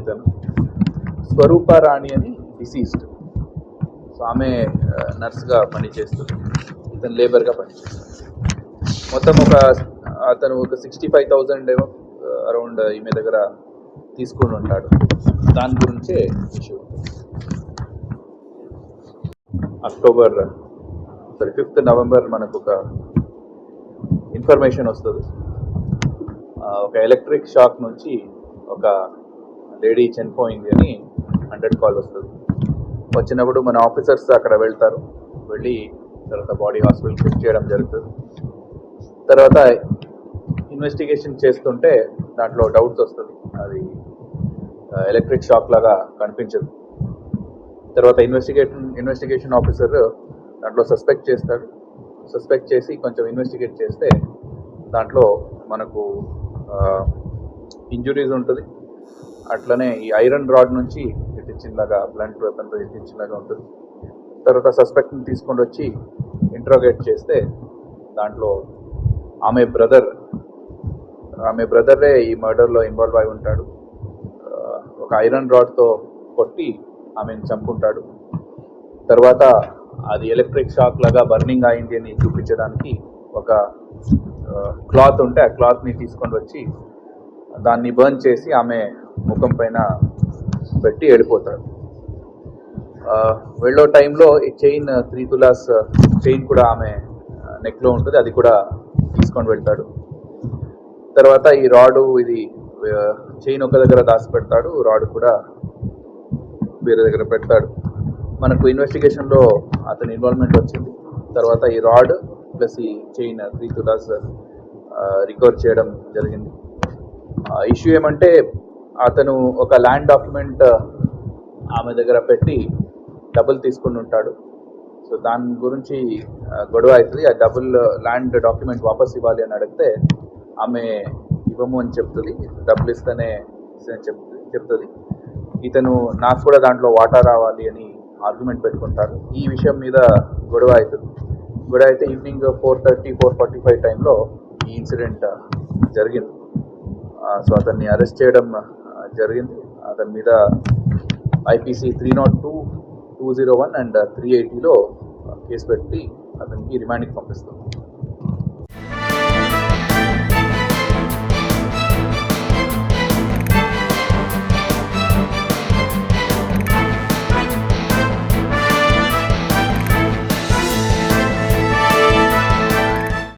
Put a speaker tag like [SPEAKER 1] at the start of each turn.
[SPEAKER 1] ఇతను. స్వరూప రాణి అని diseased. So ఆమె నర్స్గా పనిచేస్తుంది, ఇతను లేబర్గా పనిచేస్తుంది. మొత్తం అతను ఒక 65,000 ఏమో అరౌండ్ ఈమె దగ్గర తీసుకుని ఉంటాడు. దాని గురించే ఇష్యూ. October 5th నవంబర్ మనకు ఒక ఇన్ఫర్మేషన్ వస్తుంది. ఒక ఎలక్ట్రిక్ షాక్ నుంచి ఒక లేడీ చనిపోయింది అని 100 కాల్ వస్తుంది. వచ్చినప్పుడు మన ఆఫీసర్స్ అక్కడ వెళ్తారు. వెళ్ళి తర్వాత బాడీ హాస్పిటల్ షిఫ్ట్ చేయడం జరుగుతుంది. తర్వాత ఇన్వెస్టిగేషన్ చేస్తుంటే దాంట్లో డౌట్స్ వస్తుంది, అది ఎలక్ట్రిక్ షాక్ లాగా కనిపించదు. తర్వాత ఇన్వెస్టిగేషన్ ఆఫీసర్ దాంట్లో సస్పెక్ట్ చేస్తాడు. సస్పెక్ట్ చేసి కొంచెం ఇన్వెస్టిగేట్ చేస్తే దాంట్లో మనకు ఇంజురీస్ ఉంటుంది. అట్లనే ఈ ఐరన్ రాడ్ నుంచి ఇట్టించినలాగా, బ్లంట్ వెపన్తో ఇట్టించినలాగా ఉంటుంది. తర్వాత సస్పెక్ట్ని తీసుకొని వచ్చి ఇంట్రోగేట్ చేస్తే దాంట్లో ఆమె బ్రదరే ఈ మర్డర్లో ఇన్వాల్వ్ అయి ఉంటాడు. ఒక ఐరన్ రాడ్తో కొట్టి ఆమెను చంపుకుంటాడు. తర్వాత అది ఎలక్ట్రిక్ షాక్ లాగా బర్నింగ్ అయింది అని చూపించడానికి ఒక క్లాత్ ఉంటే ఆ క్లాత్ని తీసుకొని వచ్చి దాన్ని బర్న్ చేసి ఆమె ముఖం పైన పెట్టి వెళ్ళిపోతాడు. వెళ్ళో టైంలో ఈ చైన్ 3 తులాస్ చైన్ కూడా ఆమె నెక్లో ఉంటుంది, అది కూడా తీసుకొని వెళ్తాడు. తర్వాత ఈ రాడు, ఇది చైన్ ఒక దగ్గర దాచి పెడతాడు, రాడు కూడా వేరే దగ్గర పెడతాడు. మనకు ఇన్వెస్టిగేషన్లో అతని ఇన్వాల్వ్మెంట్ వచ్చింది. తర్వాత ఈ రాడ్ ప్లస్ ఈ చైన్ 3 తులాస్ రికవర్ చేయడం జరిగింది. ఇష్యూ ఏమంటే అతను ఒక ల్యాండ్ డాక్యుమెంట్ ఆమె దగ్గర పెట్టి డబ్బులు తీసుకుని ఉంటాడు. సో దాని గురించి గొడవ అవుతుంది. ఆ ల్యాండ్ డాక్యుమెంట్ వాపస్ ఇవ్వాలి అని అడిగితే ఆమె ఇవ్వము అని చెప్తుంది, డబ్బులు ఇస్తేనే చెప్తుంది. ఇతను నాకు కూడా దాంట్లో వాటా రావాలి అని ఆర్గ్యుమెంట్ పెట్టుకుంటారు. ఈ విషయం మీద గొడవ అవుతుంది. గొడవ అయితే ఈవినింగ్ 4:30-4:45 టైంలో ఈ ఇన్సిడెంట్ జరిగింది. సో అతన్ని అరెస్ట్ చేయడం జరిగింది. అతని మీద IPC 302, 201 అండ్ 380లో కేసు పెట్టి అతనికి రిమాండ్కి పంపిస్తాం.